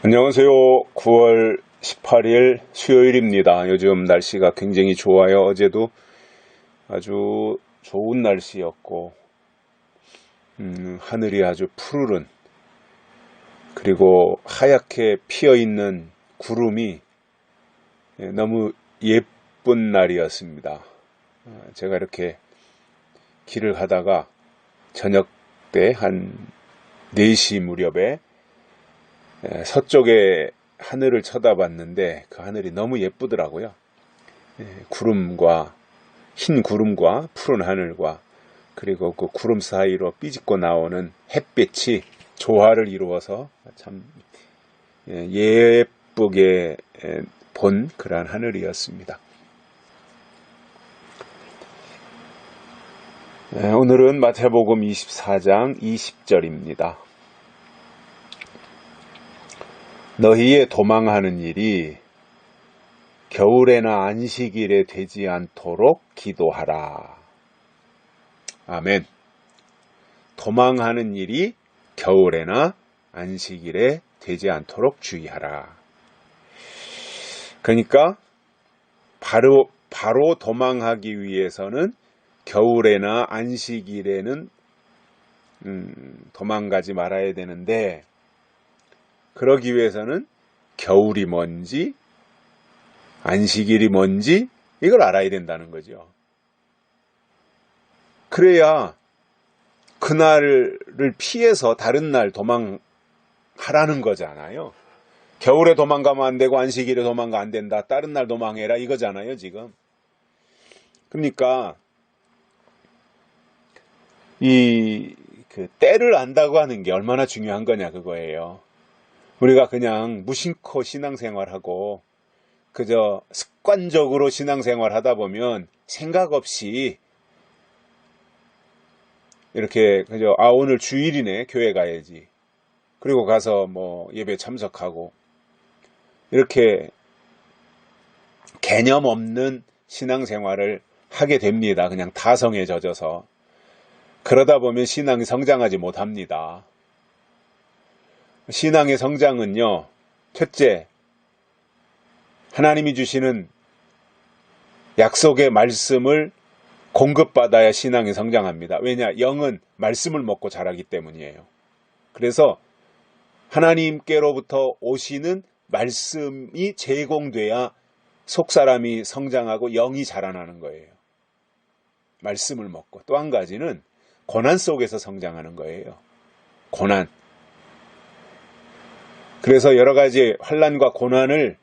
안녕하세요. 9월 18일 수요일입니다. 요즘 날씨가 굉장히 좋아요. 어제도 아주 좋은 날씨였고, 하늘이 아주 푸르른, 그리고 하얗게 피어있는 구름이 너무 예쁜 날이었습니다. 제가 이렇게 길을 가다가 저녁 때 한 4시 무렵에 서쪽의 하늘을 쳐다봤는데 그 하늘이 너무 예쁘더라고요. 구름과 흰 구름과 푸른 하늘과 그리고 그 구름 사이로 삐집고 나오는 햇빛이 조화를 이루어서 참 예쁘게 본 그러한 하늘이었습니다. 오늘은 마태복음 24장 20절입니다. 너희의 도망하는 일이 겨울에나 안식일에 되지 않도록 기도하라. 아멘. 도망하는 일이 겨울에나 안식일에 되지 않도록 주의하라. 그러니까 바로 도망하기 위해서는 겨울에나 안식일에는 도망가지 말아야 되는데, 그러기 위해서는 겨울이 뭔지 안식일이 뭔지 이걸 알아야 된다는 거죠. 그래야 그날을 피해서 다른 날 도망하라는 거잖아요. 겨울에 도망가면 안 되고 안식일에 도망가 안 된다. 다른 날 도망해라 이거잖아요, 지금. 그러니까 그 때를 안다고 하는 게 얼마나 중요한 거냐 그거예요. 우리가 그냥 무심코 신앙생활하고 그저 습관적으로 신앙생활 하다 보면 생각 없이 이렇게 그저 오늘 주일이네 교회 가야지 그리고 가서 뭐 예배 참석하고 이렇게 개념 없는 신앙생활을 하게 됩니다. 그냥 타성에 젖어서. 그러다 보면 신앙이 성장하지 못합니다. 신앙의 성장은요, 첫째, 하나님이 주시는 약속의 말씀을 공급받아야 신앙이 성장합니다. 왜냐? 영은 말씀을 먹고 자라기 때문이에요. 그래서 하나님께로부터 오시는 말씀이 제공돼야 속사람이 성장하고 영이 자라나는 거예요. 말씀을 먹고. 또 한 가지는 고난 속에서 성장하는 거예요. 고난. 그래서 여러 가지 환난과 고난을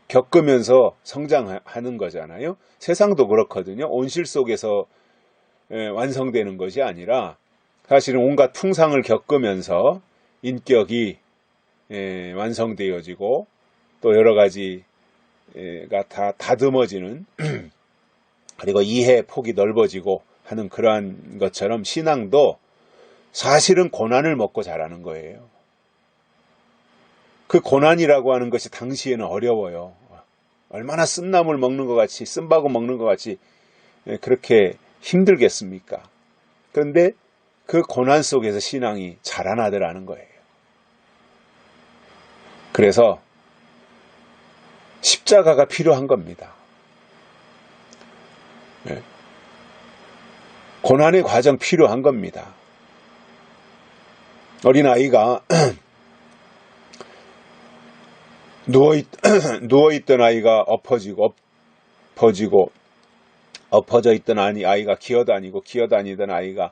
겪으면서 성장하는 거잖아요. 세상도 그렇거든요. 온실 속에서 완성되는 것이 아니라 사실은 온갖 풍상을 겪으면서 인격이 완성되어지고 또 여러 가지가 다 다듬어지는 그리고 이해 폭이 넓어지고 하는 그러한 것처럼 신앙도 사실은 고난을 먹고 자라는 거예요. 그 고난이라고 하는 것이 당시에는 어려워요. 얼마나 쓴나물 먹는 것 같이, 쓴바구 먹는 것 같이 그렇게 힘들겠습니까? 그런데 그 고난 속에서 신앙이 자라나더라는 거예요. 그래서 십자가가 필요한 겁니다. 고난의 과정 필요한 겁니다. 어린아이가 누워있던 아이가 엎어져 있던 아이가 기어다니던 아이가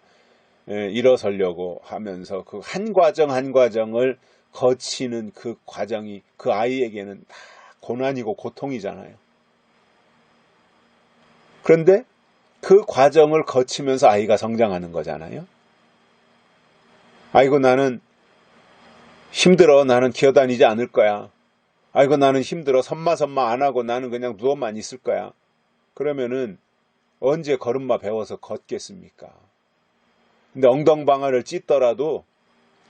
일어서려고 하면서 그 한 과정 한 과정을 거치는 그 과정이 그 아이에게는 다 고난이고 고통이잖아요. 그런데 그 과정을 거치면서 아이가 성장하는 거잖아요. 아이고 나는 힘들어. 나는 기어다니지 않을 거야. 아이고 나는 힘들어. 선마 안 하고 나는 그냥 누워만 있을 거야. 그러면은 언제 걸음마 배워서 걷겠습니까? 근데 엉덩방아를 찢더라도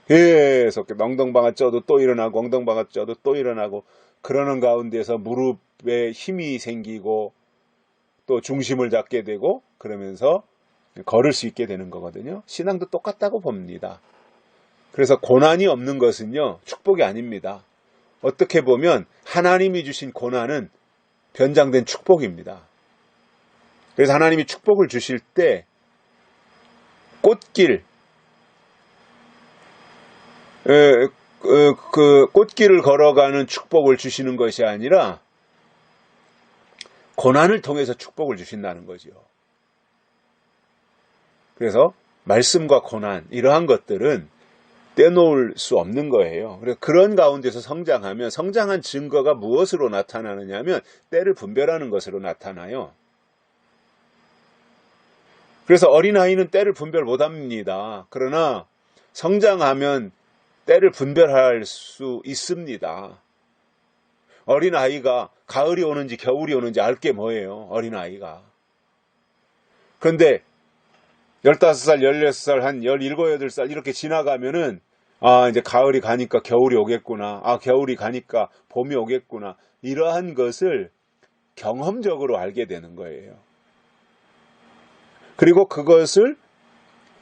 계속 엉덩방아 쪄도 또 일어나고 엉덩방아 쪄도 또 일어나고 그러는 가운데서 무릎에 힘이 생기고 또 중심을 잡게 되고 그러면서 걸을 수 있게 되는 거거든요. 신앙도 똑같다고 봅니다. 그래서 고난이 없는 것은요, 축복이 아닙니다. 어떻게 보면 하나님이 주신 고난은 변장된 축복입니다. 그래서 하나님이 축복을 주실 때 꽃길, 그 꽃길을 걸어가는 축복을 주시는 것이 아니라 고난을 통해서 축복을 주신다는 거죠. 그래서 말씀과 고난 이러한 것들은 떼놓을 수 없는 거예요. 그래서 그런 가운데서 성장하면 성장한 증거가 무엇으로 나타나느냐 하면 때를 분별하는 것으로 나타나요. 그래서 어린아이는 때를 분별 못합니다. 그러나 성장하면 때를 분별할 수 있습니다. 어린아이가 가을이 오는지 겨울이 오는지 알 게 뭐예요? 어린아이가. 그런데 15살, 16살, 한 17, 18살 이렇게 지나가면은 이제 가을이 가니까 겨울이 오겠구나. 겨울이 가니까 봄이 오겠구나. 이러한 것을 경험적으로 알게 되는 거예요. 그리고 그것을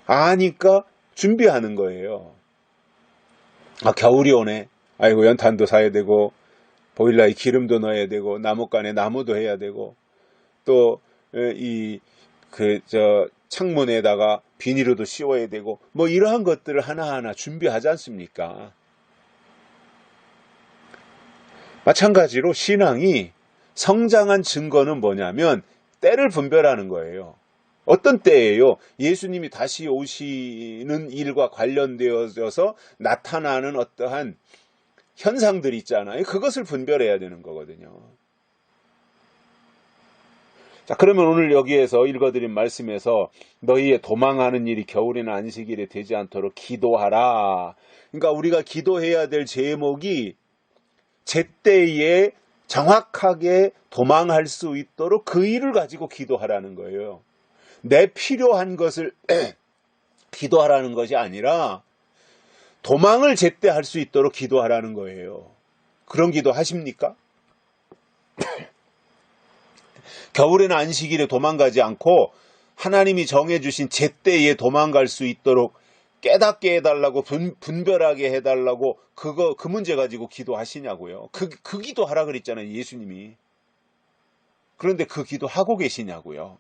아니까 준비하는 거예요. 겨울이 오네. 아이고 연탄도 사야 되고 보일러에 기름도 넣어야 되고 나뭇가에 나무도 해야 되고 또 창문에다가 비닐로도 씌워야 되고 뭐 이러한 것들을 하나하나 준비하지 않습니까? 마찬가지로 신앙이 성장한 증거는 뭐냐면 때를 분별하는 거예요. 어떤 때예요? 예수님이 다시 오시는 일과 관련되어서 나타나는 어떠한 현상들이 있잖아요. 그것을 분별해야 되는 거거든요. 자, 그러면 오늘 여기에서 읽어드린 말씀에서 너희의 도망하는 일이 겨울이나 안식일에 되지 않도록 기도하라. 그러니까 우리가 기도해야 될 제목이 제때에 정확하게 도망할 수 있도록 그 일을 가지고 기도하라는 거예요. 내 필요한 것을 기도하라는 것이 아니라 도망을 제때 할 수 있도록 기도하라는 거예요. 그런 기도 하십니까? 겨울에는 안식일에 도망가지 않고 하나님이 정해주신 제때에 도망갈 수 있도록 깨닫게 해달라고 분별하게 해달라고 그 문제 가지고 기도하시냐고요. 그 기도하라 그랬잖아요. 예수님이. 그런데 그 기도 하고 계시냐고요.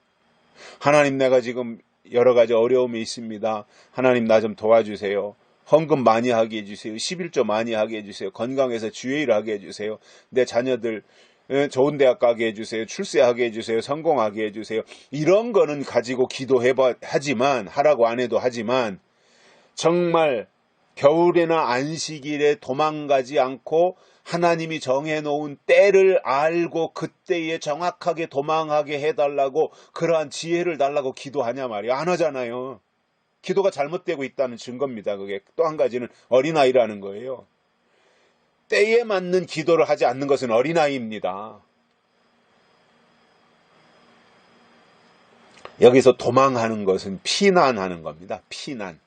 하나님 내가 지금 여러 가지 어려움이 있습니다. 하나님 나 좀 도와주세요. 헌금 많이 하게 해주세요. 11조 많이 하게 해주세요. 건강해서 주의를 하게 해주세요. 내 자녀들 좋은 대학 가게 해주세요. 출세하게 해주세요. 성공하게 해주세요. 이런 거는 가지고 하라고 안 해도 하지만 정말 겨울이나 안식일에 도망가지 않고 하나님이 정해놓은 때를 알고 그때에 정확하게 도망하게 해달라고 그러한 지혜를 달라고 기도하냐 말이야. 안 하잖아요. 기도가 잘못되고 있다는 증거입니다. 그게 또 한 가지는 어린아이라는 거예요. 때에 맞는 기도를 하지 않는 것은 어린아이입니다. 여기서 도망하는 것은 피난하는 겁니다. 피난.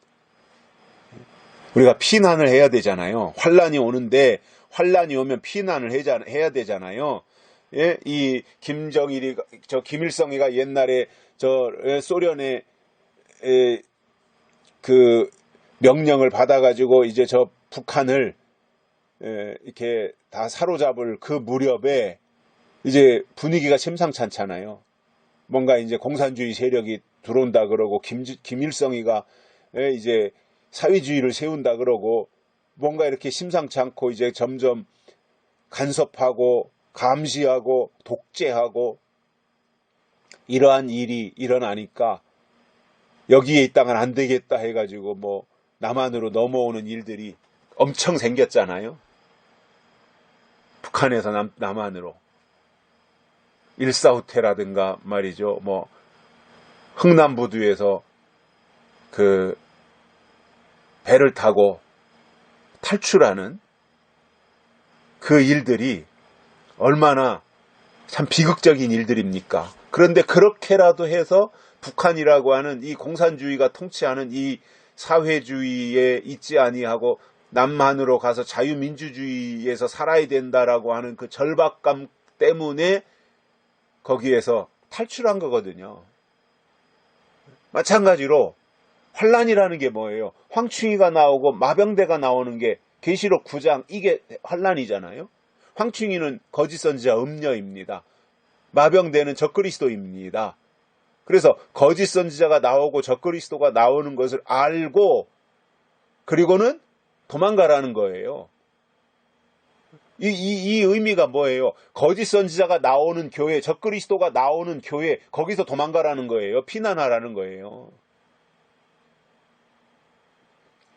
우리가 피난을 해야 되잖아요. 환란이 오는데 환란이 오면 피난을 해야 되잖아요. 예? 이 김일성이가 옛날에 소련의 그 명령을 받아가지고 이제 저 북한을 이렇게 다 사로잡을 그 무렵에 이제 분위기가 심상찮잖아요. 뭔가 이제 공산주의 세력이 들어온다 그러고 김일성이가 이제 사회주의를 세운다 그러고 뭔가 이렇게 심상치 않고 이제 점점 간섭하고 감시하고 독재하고 이러한 일이 일어나니까 여기에 있다간 안 되겠다 해가지고 뭐 남한으로 넘어오는 일들이 엄청 생겼잖아요. 북한에서 남한으로 일사후퇴라든가 말이죠. 뭐 흥남부두에서 그 배를 타고 탈출하는 그 일들이 얼마나 참 비극적인 일들입니까? 그런데 그렇게라도 해서 북한이라고 하는 이 공산주의가 통치하는 이 사회주의에 있지 아니하고 남한으로 가서 자유민주주의에서 살아야 된다라고 하는 그 절박감 때문에 거기에서 탈출한 거거든요. 마찬가지로 환란이라는 게 뭐예요? 황충이가 나오고 마병대가 나오는 게 계시록 9장 이게 환란이잖아요. 황충이는 거짓 선지자 음녀입니다. 마병되는 적그리스도입니다. 그래서 거짓 선지자가 나오고 적그리스도가 나오는 것을 알고 그리고는 도망가라는 거예요. 이 의미가 뭐예요? 거짓 선지자가 나오는 교회, 적그리스도가 나오는 교회, 거기서 도망가라는 거예요. 피난하라는 거예요.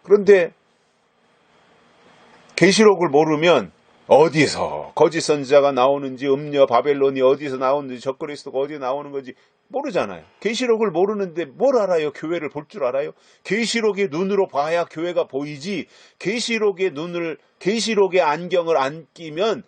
그런데 계시록을 모르면 어디서 거짓 선지자가 나오는지, 음녀 바벨론이 어디서 나오는지, 적그리스도가 어디서 나오는 건지 모르잖아요. 계시록을 모르는데 뭘 알아요? 교회를 볼 줄 알아요? 계시록의 눈으로 봐야 교회가 보이지, 계시록의 안경을 안 끼면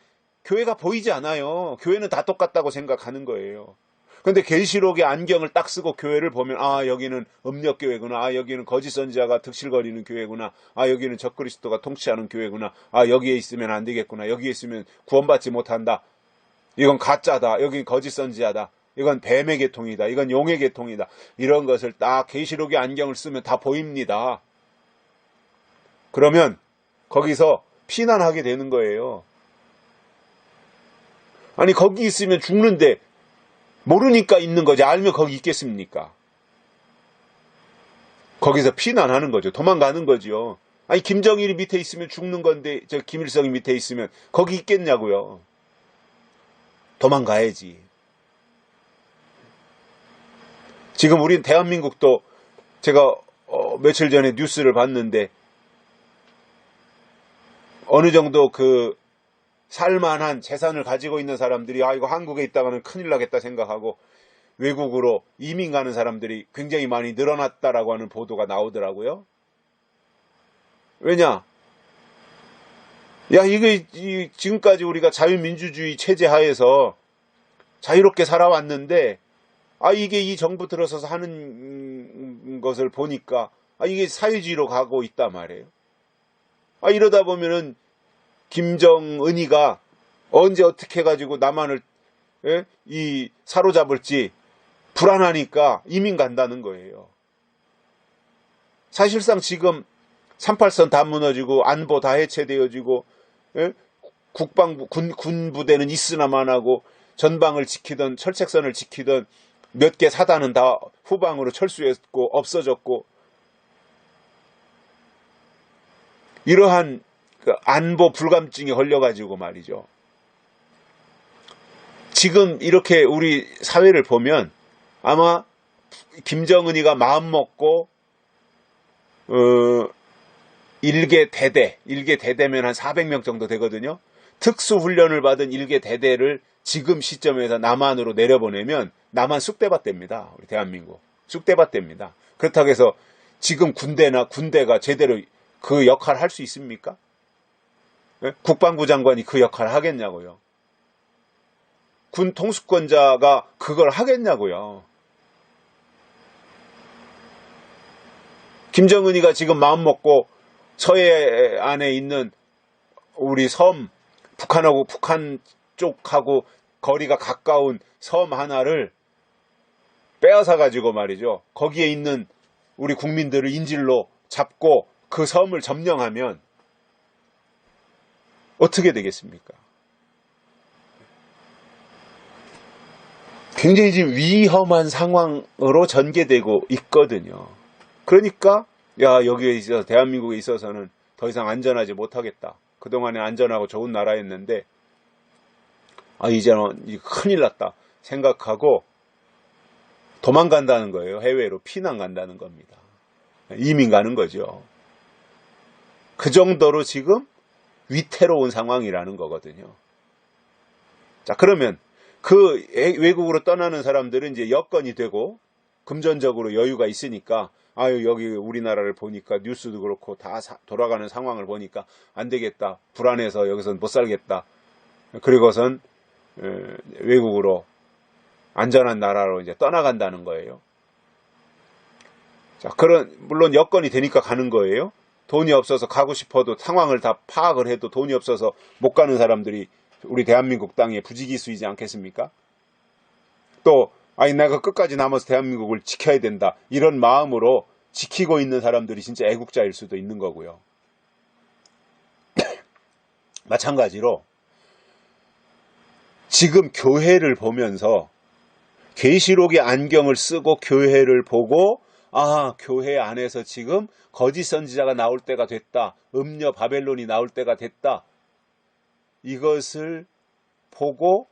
교회가 보이지 않아요. 교회는 다 똑같다고 생각하는 거예요. 그런데 계시록의 안경을 딱 쓰고 교회를 보면 여기는 음력교회구나, 여기는 거짓 선지자가 득실거리는 교회구나, 여기는 적그리스도가 통치하는 교회구나, 여기에 있으면 안 되겠구나, 여기에 있으면 구원받지 못한다, 이건 가짜다, 여긴 거짓 선지자다, 이건 뱀의 계통이다, 이건 용의 계통이다, 이런 것을 딱 계시록의 안경을 쓰면 다 보입니다. 그러면 거기서 피난하게 되는 거예요. 아니 거기 있으면 죽는데 모르니까 있는 거지, 알면 거기 있겠습니까? 거기서 피난하는 거죠. 도망가는 거죠. 아니 김정일이 밑에 있으면 죽는 건데 김일성이 밑에 있으면 거기 있겠냐고요. 도망가야지. 지금 우린 대한민국도 제가 며칠 전에 뉴스를 봤는데 어느 정도 살만한 재산을 가지고 있는 사람들이 이거 한국에 있다가는 큰일 나겠다 생각하고 외국으로 이민 가는 사람들이 굉장히 많이 늘어났다라고 하는 보도가 나오더라고요. 왜냐? 이게 지금까지 우리가 자유민주주의 체제 하에서 자유롭게 살아왔는데 이게 이 정부 들어서서 하는 것을 보니까 이게 사회주의로 가고 있단 말이에요. 이러다 보면은 김정은이가 언제 어떻게 해가지고 남한을 사로잡을지 불안하니까 이민 간다는 거예요. 사실상 지금 38선 다 무너지고 안보 다 해체되어지고 국방부 군부대는 있으나만 하고 전방을 지키던 철책선을 지키던 몇 개 사단은 다 후방으로 철수했고 없어졌고, 이러한 안보 불감증에 걸려가지고 말이죠. 지금 이렇게 우리 사회를 보면 아마 김정은이가 마음먹고 일개 대대면 한 400명 정도 되거든요. 특수훈련을 받은 일개 대대를 지금 시점에서 남한으로 내려보내면 남한 쑥대밭됩니다. 우리 대한민국 쑥대밭됩니다. 그렇다고 해서 지금 군대가 제대로 그 역할을 할 수 있습니까? 국방부 장관이 그 역할을 하겠냐고요. 군 통수권자가 그걸 하겠냐고요. 김정은이가 지금 마음먹고 서해 안에 있는 우리 섬, 북한 쪽하고 거리가 가까운 섬 하나를 빼앗아가지고 말이죠. 거기에 있는 우리 국민들을 인질로 잡고 그 섬을 점령하면 어떻게 되겠습니까? 굉장히 지금 위험한 상황으로 전개되고 있거든요. 그러니까 여기에 있어서 대한민국에 있어서는 더 이상 안전하지 못하겠다. 그동안에 안전하고 좋은 나라였는데 이제는 큰일 났다 생각하고 도망간다는 거예요. 해외로 피난 간다는 겁니다. 이민 가는 거죠. 그 정도로 지금 위태로운 상황이라는 거거든요. 자, 그러면 그 외국으로 떠나는 사람들은 이제 여건이 되고 금전적으로 여유가 있으니까 여기 우리나라를 보니까 뉴스도 그렇고 다 돌아가는 상황을 보니까 안 되겠다, 불안해서 여기서는 못 살겠다, 그리고선 외국으로 안전한 나라로 이제 떠나간다는 거예요. 자, 물론 여건이 되니까 가는 거예요. 돈이 없어서 가고 싶어도 상황을 다 파악을 해도 돈이 없어서 못 가는 사람들이 우리 대한민국 땅에 부지기수이지 않겠습니까? 또 내가 끝까지 남아서 대한민국을 지켜야 된다, 이런 마음으로 지키고 있는 사람들이 진짜 애국자일 수도 있는 거고요. 마찬가지로 지금 교회를 보면서 계시록의 안경을 쓰고 교회를 보고 아, 교회 안에서 지금 거짓 선지자가 나올 때가 됐다. 음녀 바벨론이 나올 때가 됐다. 이것을 보고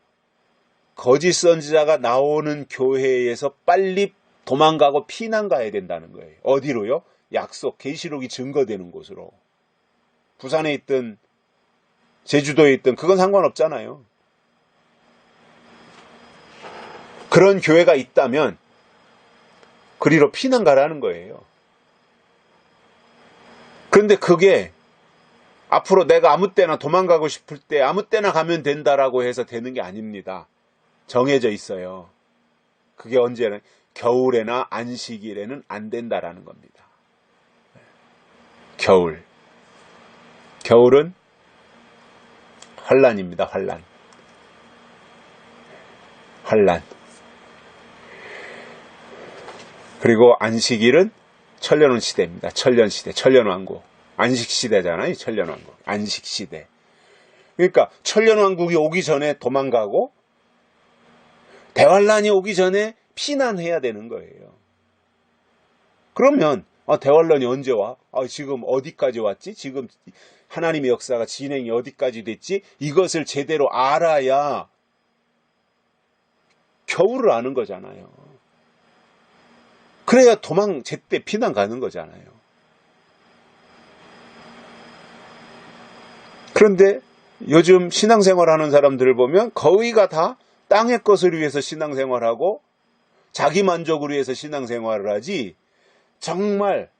거짓 선지자가 나오는 교회에서 빨리 도망가고 피난 가야 된다는 거예요. 어디로요? 약속, 계시록이 증거되는 곳으로. 부산에 있든 제주도에 있든 그건 상관없잖아요. 그런 교회가 있다면 그리로 피난 가라는 거예요. 그런데 그게 앞으로 내가 아무 때나 도망가고 싶을 때 아무 때나 가면 된다라고 해서 되는 게 아닙니다. 정해져 있어요. 그게 언제는 겨울에나 안식일에는 안 된다라는 겁니다. 겨울은 환란입니다. 환란. 그리고 안식일은 천년왕 시대입니다. 천년시대, 천년왕국. 안식시대잖아요. 천년왕국. 안식시대. 그러니까 천년왕국이 오기 전에 도망가고 대환란이 오기 전에 피난해야 되는 거예요. 그러면 대환란이 언제 와? 지금 어디까지 왔지? 지금 하나님의 역사가 진행이 어디까지 됐지? 이것을 제대로 알아야 겨울을 아는 거잖아요. 그래야 제때 피난 가는 거잖아요. 그런데 요즘 신앙생활하는 사람들을 보면 거의가 다 땅의 것을 위해서 신앙생활하고 자기 만족을 위해서 신앙생활을 하지 정말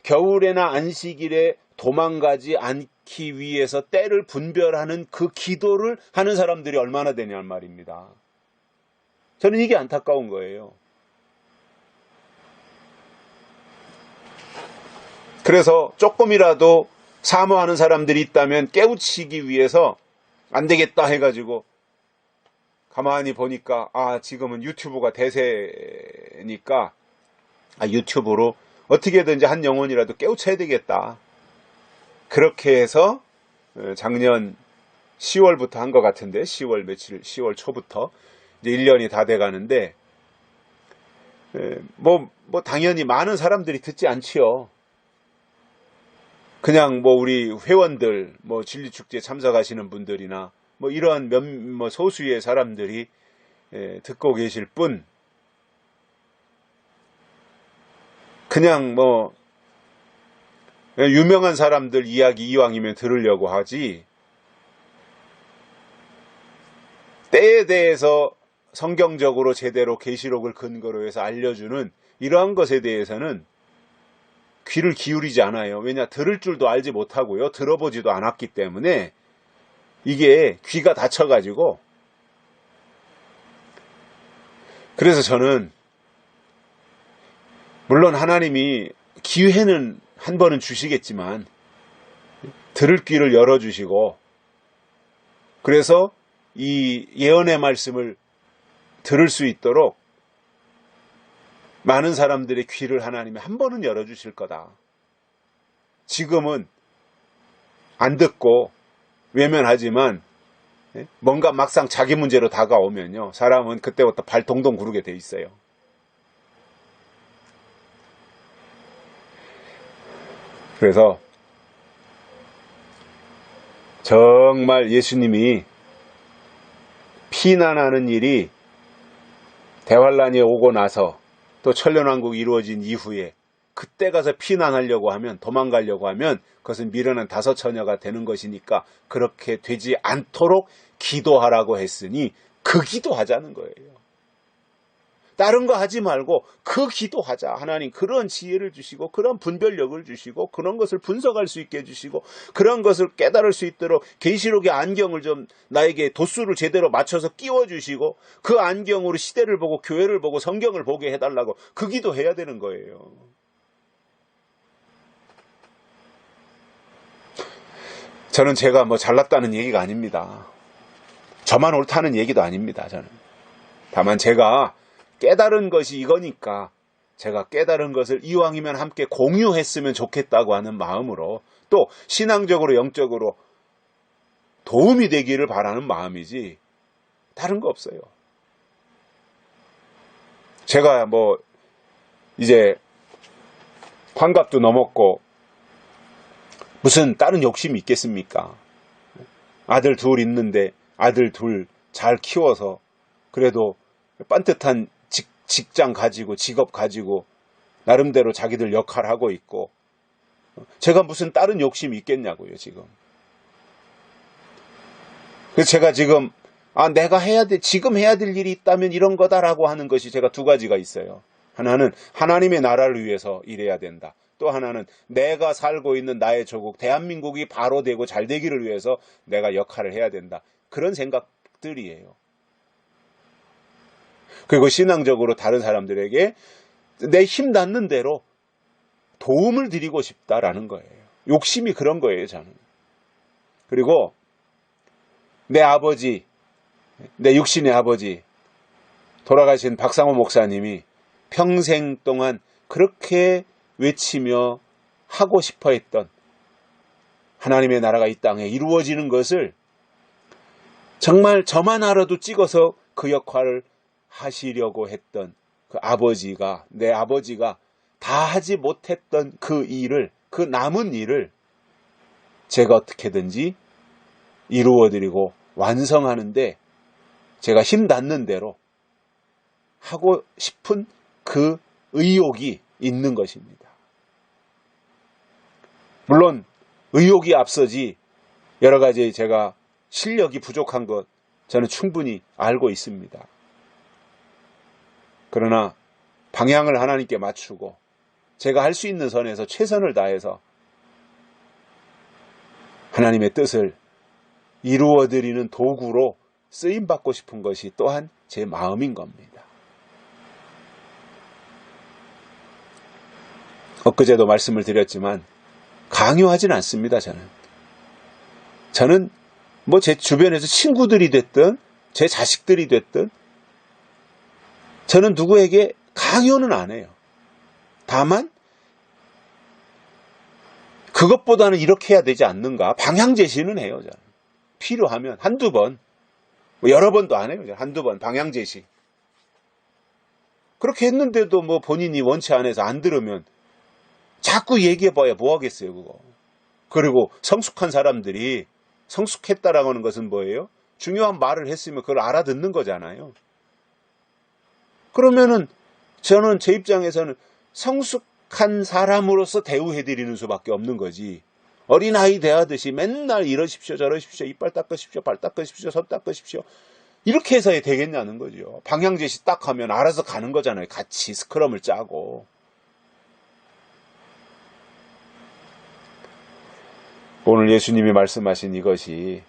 겨울에나 안식일에 도망가지 않기 위해서 때를 분별하는 그 기도를 하는 사람들이 얼마나 되냐는 말입니다. 저는 이게 안타까운 거예요. 그래서 조금이라도 사모하는 사람들이 있다면 깨우치기 위해서 안 되겠다 해가지고 가만히 보니까 지금은 유튜브가 대세니까 유튜브로 어떻게든지 한 영혼이라도 깨우쳐야 되겠다. 그렇게 해서 작년 10월부터 한 것 같은데 10월 초부터 이제 1년이 다 돼가는데 뭐 당연히 많은 사람들이 듣지 않지요. 그냥 우리 회원들, 진리축제에 참석하시는 분들이나 이런 소수의 사람들이 듣고 계실 뿐, 그냥 유명한 사람들 이야기 이왕이면 들으려고 하지, 때에 대해서 성경적으로 제대로 계시록을 근거로 해서 알려주는 이러한 것에 대해서는 귀를 기울이지 않아요. 왜냐? 들을 줄도 알지 못하고요. 들어보지도 않았기 때문에 이게 귀가 닫혀가지고. 그래서 저는 물론 하나님이 기회는 한 번은 주시겠지만 들을 귀를 열어주시고 그래서 이 예언의 말씀을 들을 수 있도록 많은 사람들의 귀를 하나님이 한 번은 열어주실 거다. 지금은 안 듣고 외면하지만 뭔가 막상 자기 문제로 다가오면요. 사람은 그때부터 발 동동 구르게 돼 있어요. 그래서 정말 예수님이 피난하는 일이 대환란이 오고 나서 또 천년왕국이 이루어진 이후에 그때 가서 피난하려고 하면 도망가려고 하면 그것은 미련한 다섯 처녀가 되는 것이니까 그렇게 되지 않도록 기도하라고 했으니 그 기도하자는 거예요. 다른 거 하지 말고 그 기도하자. 하나님 그런 지혜를 주시고 그런 분별력을 주시고 그런 것을 분석할 수 있게 해주시고 그런 것을 깨달을 수 있도록 계시록의 안경을 좀 나에게 도수를 제대로 맞춰서 끼워주시고 그 안경으로 시대를 보고 교회를 보고 성경을 보게 해달라고 그 기도해야 되는 거예요. 저는 제가 잘났다는 얘기가 아닙니다. 저만 옳다는 얘기도 아닙니다. 저는 다만 제가 깨달은 것이 이거니까 제가 깨달은 것을 이왕이면 함께 공유했으면 좋겠다고 하는 마음으로 또 신앙적으로 영적으로 도움이 되기를 바라는 마음이지 다른 거 없어요. 제가 뭐 이제 환갑도 넘었고 무슨 다른 욕심이 있겠습니까? 아들 둘 있는데 아들 둘 잘 키워서 그래도 빤듯한 직장 가지고 직업 가지고 나름대로 자기들 역할을 하고 있고 제가 무슨 다른 욕심이 있겠냐고요 지금. 그래서 제가 지금 내가 지금 해야 될 일이 있다면 이런 거다라고 하는 것이 제가 두 가지가 있어요. 하나는 하나님의 나라를 위해서 일해야 된다. 또 하나는 내가 살고 있는 나의 조국 대한민국이 바로 되고 잘 되기를 위해서 내가 역할을 해야 된다. 그런 생각들이에요. 그리고 신앙적으로 다른 사람들에게 내 힘 닿는 대로 도움을 드리고 싶다라는 거예요. 욕심이 그런 거예요, 저는. 그리고 내 아버지, 내 육신의 아버지, 돌아가신 박상호 목사님이 평생 동안 그렇게 외치며 하고 싶어 했던 하나님의 나라가 이 땅에 이루어지는 것을 정말 저만 알아도 찍어서 그 역할을 하시려고 했던 그 아버지가, 내 아버지가 다 하지 못했던 그 일을, 그 남은 일을 제가 어떻게든지 이루어드리고 완성하는데 제가 힘 닿는 대로 하고 싶은 그 의욕이 있는 것입니다. 물론 의욕이 앞서지 여러 가지 제가 실력이 부족한 것 저는 충분히 알고 있습니다. 그러나 방향을 하나님께 맞추고 제가 할 수 있는 선에서 최선을 다해서 하나님의 뜻을 이루어드리는 도구로 쓰임받고 싶은 것이 또한 제 마음인 겁니다. 엊그제도 말씀을 드렸지만 강요하진 않습니다. 저는 뭐 제 주변에서 친구들이 됐든 제 자식들이 됐든 저는 누구에게 강요는 안 해요. 다만 그것보다는 이렇게 해야 되지 않는가 방향 제시는 해요. 저는. 필요하면 한두 번, 뭐 여러 번도 안 해요. 한두 번 방향 제시. 그렇게 했는데도 뭐 본인이 원치 않아서 안 들으면 자꾸 얘기해봐야 뭐 하겠어요, 그거. 그리고 성숙한 사람들이 성숙했다라고 하는 것은 뭐예요? 중요한 말을 했으면 그걸 알아듣는 거잖아요. 그러면은 저는 제 입장에서는 성숙한 사람으로서 대우해드리는 수밖에 없는 거지. 어린아이 대하듯이 맨날 이러십시오, 저러십시오, 이빨 닦으십시오, 발 닦으십시오, 손 닦으십시오. 이렇게 해서 되겠냐는 거죠. 방향 제시 딱 하면 알아서 가는 거잖아요. 같이 스크럼을 짜고. 오늘 예수님이 말씀하신 이것이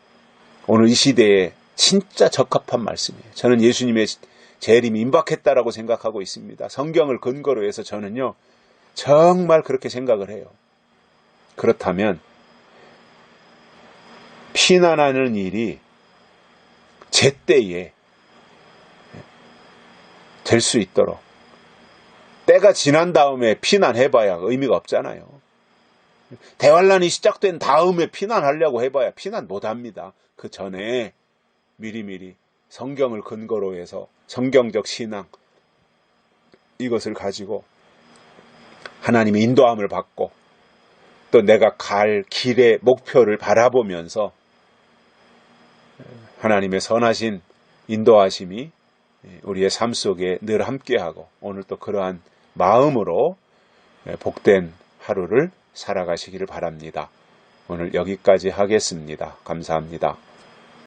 오늘 이 시대에 진짜 적합한 말씀이에요. 저는 예수님의 재림이 임박했다라고 생각하고 있습니다. 성경을 근거로 해서 저는요 정말 그렇게 생각을 해요. 그렇다면 피난하는 일이 제때에 될 수 있도록 때가 지난 다음에 피난해봐야 의미가 없잖아요. 대환란이 시작된 다음에 피난하려고 해봐야 피난 못합니다. 그 전에 미리미리 성경을 근거로 해서 성경적 신앙 이것을 가지고 하나님의 인도함을 받고 또 내가 갈 길의 목표를 바라보면서 하나님의 선하신 인도하심이 우리의 삶 속에 늘 함께하고 오늘 또 그러한 마음으로 복된 하루를 살아가시기를 바랍니다. 오늘 여기까지 하겠습니다. 감사합니다.